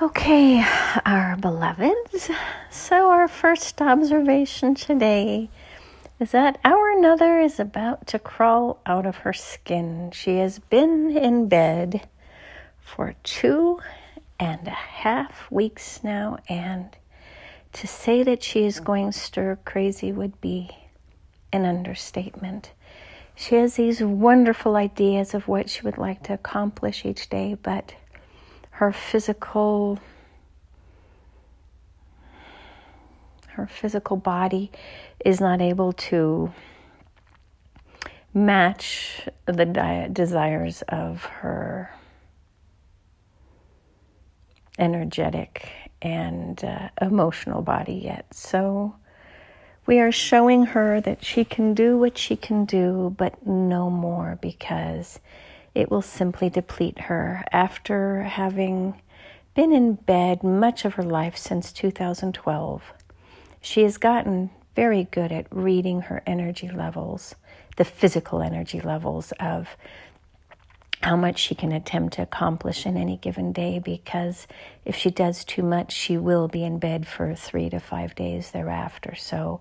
Okay, our beloveds. So our first observation today is that our another is about to crawl out of her skin. She has been in bed for 2.5 weeks now, and to say that she is going stir crazy would be an understatement. She has these wonderful ideas of what she would like to accomplish each day, but her physical body is not able to match the desires of her energetic and emotional body yet. So we are showing her that she can do what she can do, but no more, because it will simply deplete her. After having been in bed much of her life since 2012, she has gotten very good at reading her energy levels, the physical energy levels of how much she can attempt to accomplish in any given day, because if she does too much, she will be in bed for 3 to 5 days thereafter. So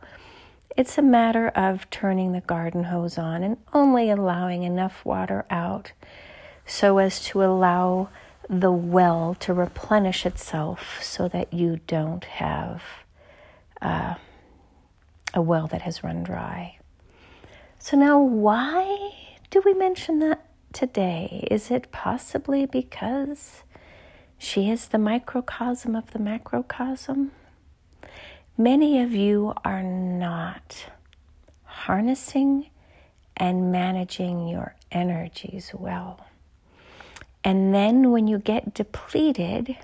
it's a matter of turning the garden hose on and only allowing enough water out so as to allow the well to replenish itself, so that you don't have a well that has run dry. So now, why do we mention that today? Is it possibly because she is the microcosm of the macrocosm? Many of you are not harnessing and managing your energies well. And then when you get depleted,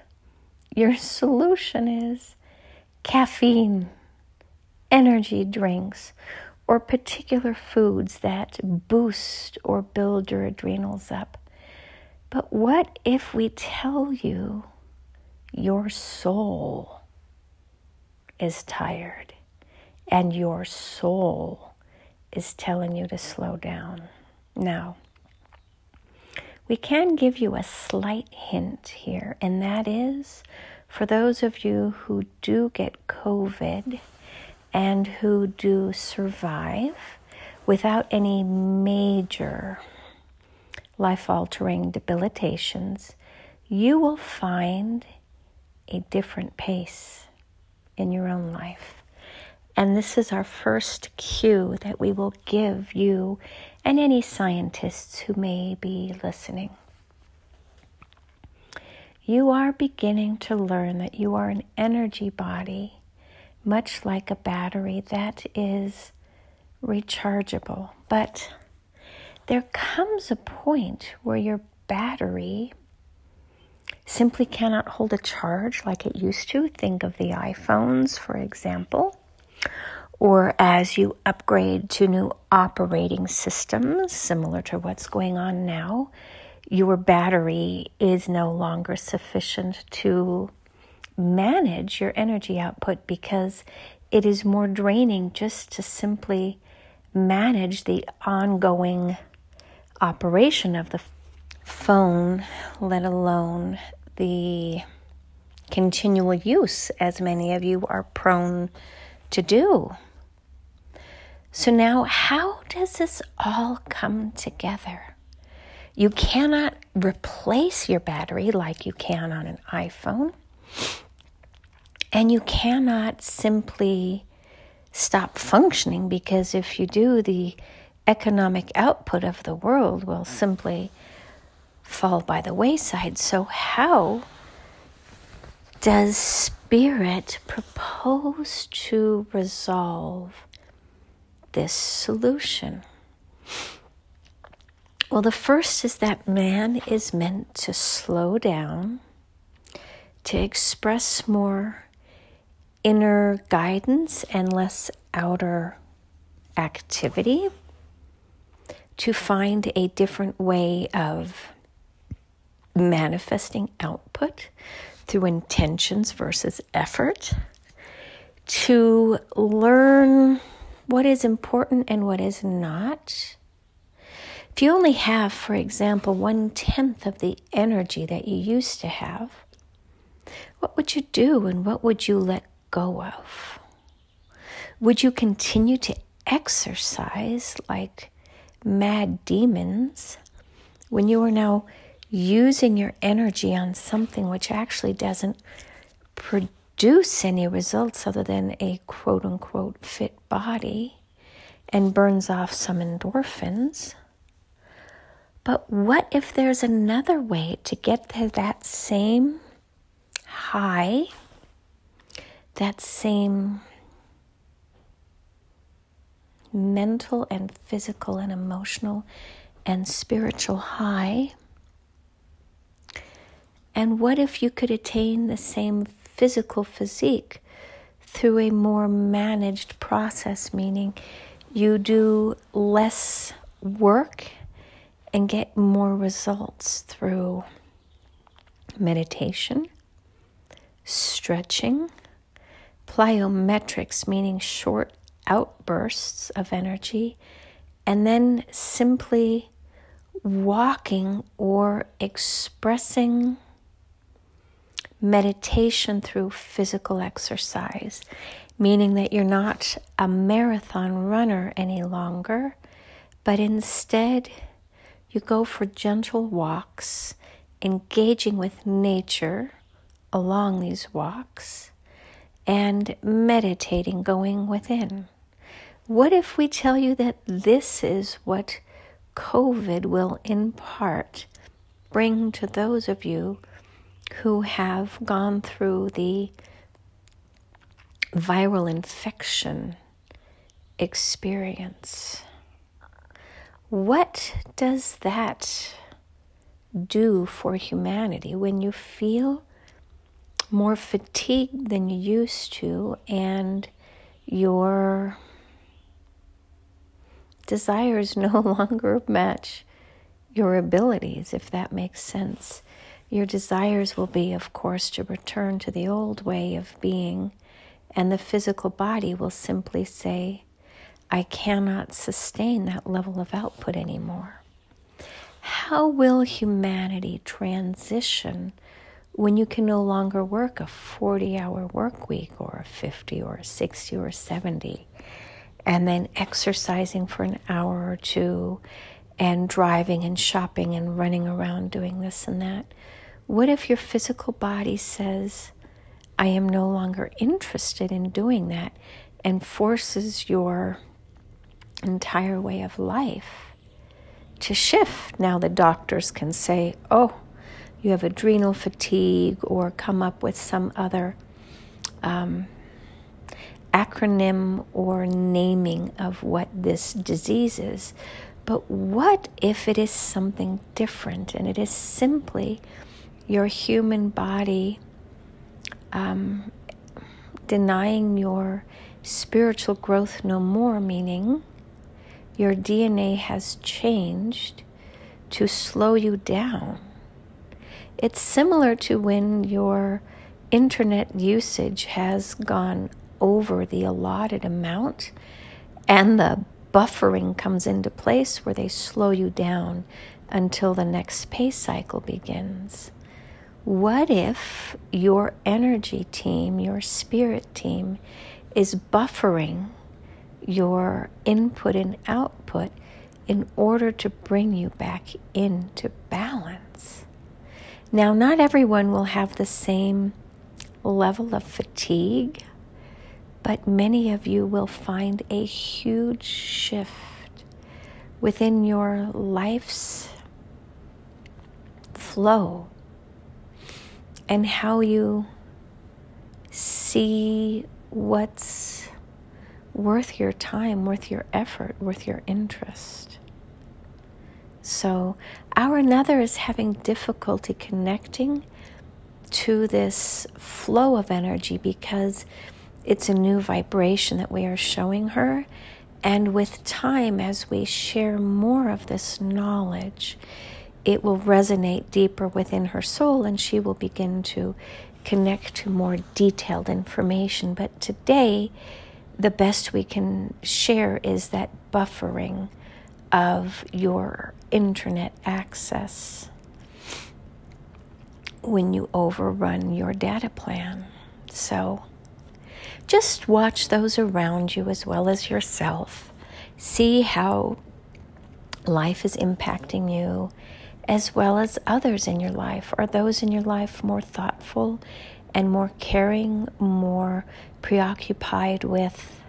your solution is caffeine, energy drinks, or particular foods that boost or build your adrenals up. But what if we tell you your soul is tired and your soul is telling you to slow down? Now, we can give you a slight hint here, and that is for those of you who do get COVID and who do survive without any major life-altering debilitations, you will find a different pace in your own life. And this is our first cue that we will give you and any scientists who may be listening. You are beginning to learn that you are an energy body, much like a battery that is rechargeable. But there comes a point where your battery simply cannot hold a charge like it used to. Think of the iPhones, for example. Or as you upgrade to new operating systems, similar to what's going on now, your battery is no longer sufficient to manage your energy output, because it is more draining just to simply manage the ongoing operation of the phone, let alone the continual use, as many of you are prone to do. So now, how does this all come together? You cannot replace your battery like you can on an iPhone, and you cannot simply stop functioning, because if you do, the economic output of the world will simply fall by the wayside. So how does Spirit propose to resolve this solution? Well, the first is that man is meant to slow down, to express more inner guidance and less outer activity, to find a different way of manifesting output through intentions versus effort, to learn what is important and what is not. If you only have, for example, 1/10 of the energy that you used to have, what would you do and what would you let go of? Would you continue to exercise like mad demons when you are now using your energy on something which actually doesn't produce any results other than a quote-unquote fit body and burns off some endorphins? But what if there's another way to get to that same high, that same mental and physical and emotional and spiritual high? And what if you could attain the same physical physique through a more managed process, meaning you do less work and get more results through meditation, stretching, plyometrics, meaning short outbursts of energy, and then simply walking or expressing meditation through physical exercise, meaning that you're not a marathon runner any longer, but instead you go for gentle walks, engaging with nature along these walks, and meditating, going within. What if we tell you that this is what COVID will in part bring to those of you who have gone through the viral infection experience? What does that do for humanity when you feel more fatigued than you used to and your desires no longer match your abilities, if that makes sense? Your desires will be, of course, to return to the old way of being, and the physical body will simply say, I cannot sustain that level of output anymore. How will humanity transition when you can no longer work a 40-hour work week or a 50 or a 60 or 70, and then exercising for an hour or two and driving and shopping and running around doing this and that? What if your physical body says, I am no longer interested in doing that, and forces your entire way of life to shift? Now the doctors can say, oh, you have adrenal fatigue, or come up with some other acronym or naming of what this disease is. But what if it is something different, and it is simply your human body denying your spiritual growth no more, meaning your DNA has changed to slow you down? It's similar to when your internet usage has gone over the allotted amount and the buffering comes into place where they slow you down until the next pay cycle begins. What if your energy team, your spirit team, is buffering your input and output in order to bring you back into balance? Now, not everyone will have the same level of fatigue, but many of you will find a huge shift within your life's flow and how you see what's worth your time, worth your effort, worth your interest. So our another is having difficulty connecting to this flow of energy because it's a new vibration that we are showing her. And with time, as we share more of this knowledge, it will resonate deeper within her soul, and she will begin to connect to more detailed information. But today, the best we can share is that buffering of your internet access. when you overrun your data plan. So just watch those around you as well as yourself. See how life is impacting you as well as others in your life. Are those in your life more thoughtful and more caring, more preoccupied with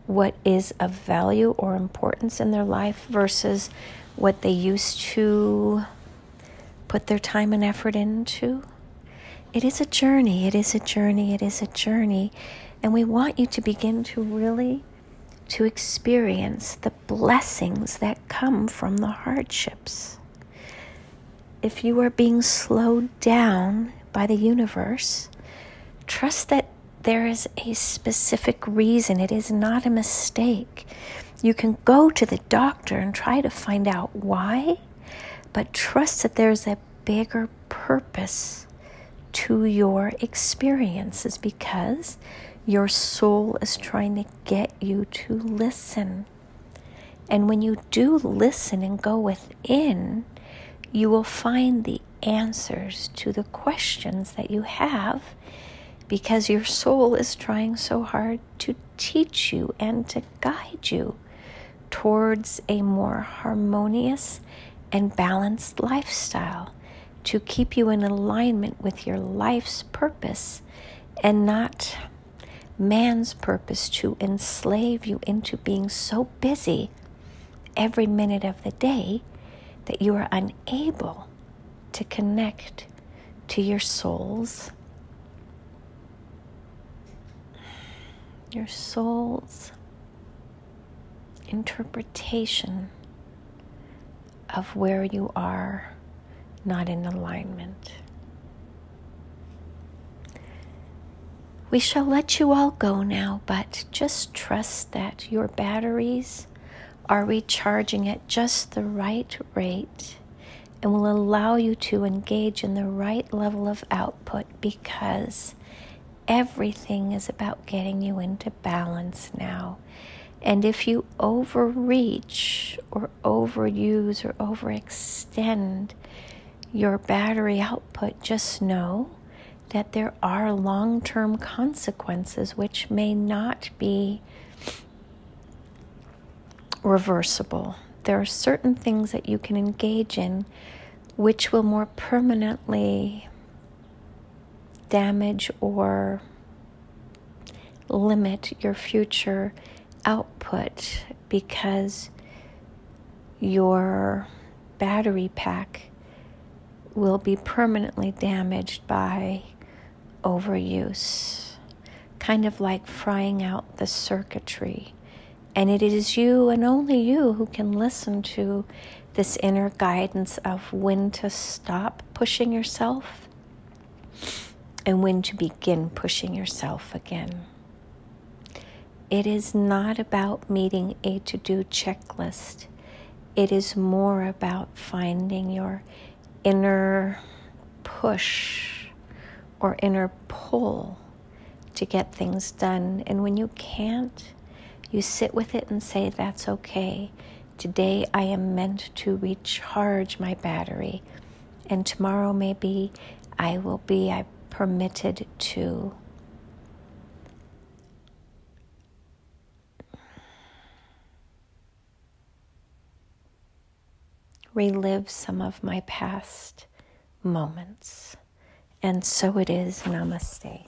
what is of value or importance in their life versus what they used to put their time and effort into? It is a journey, it is a journey, it is a journey. And we want you to begin to experience the blessings that come from the hardships. If you are being slowed down by the universe, trust that there is a specific reason. It is not a mistake. You can go to the doctor and try to find out why, but trust that there's a bigger purpose to your experiences because your soul is trying to get you to listen. And when you do listen and go within, you will find the answers to the questions that you have because your soul is trying so hard to teach you and to guide you towards a more harmonious and balanced lifestyle, to keep you in alignment with your life's purpose and not man's purpose to enslave you into being so busy every minute of the day that you are unable to connect to your soul's interpretation of where you are not in alignment. We shall let you all go now, but just trust that your batteries are recharging at just the right rate and will allow you to engage in the right level of output because everything is about getting you into balance now. And if you overreach or overuse or overextend your battery output, just know that there are long-term consequences which may not be reversible. There are certain things that you can engage in which will more permanently damage or limit your future output because your battery pack will be permanently damaged by overuse, kind of like frying out the circuitry. And it is you and only you who can listen to this inner guidance of when to stop pushing yourself and when to begin pushing yourself again. It is not about meeting a to-do checklist. It is more about finding your inner push or inner pull to get things done. And when you can't, you sit with it and say, that's okay. Today I am meant to recharge my battery. And tomorrow maybe I permitted to relive some of my past moments. And so it is. Namaste.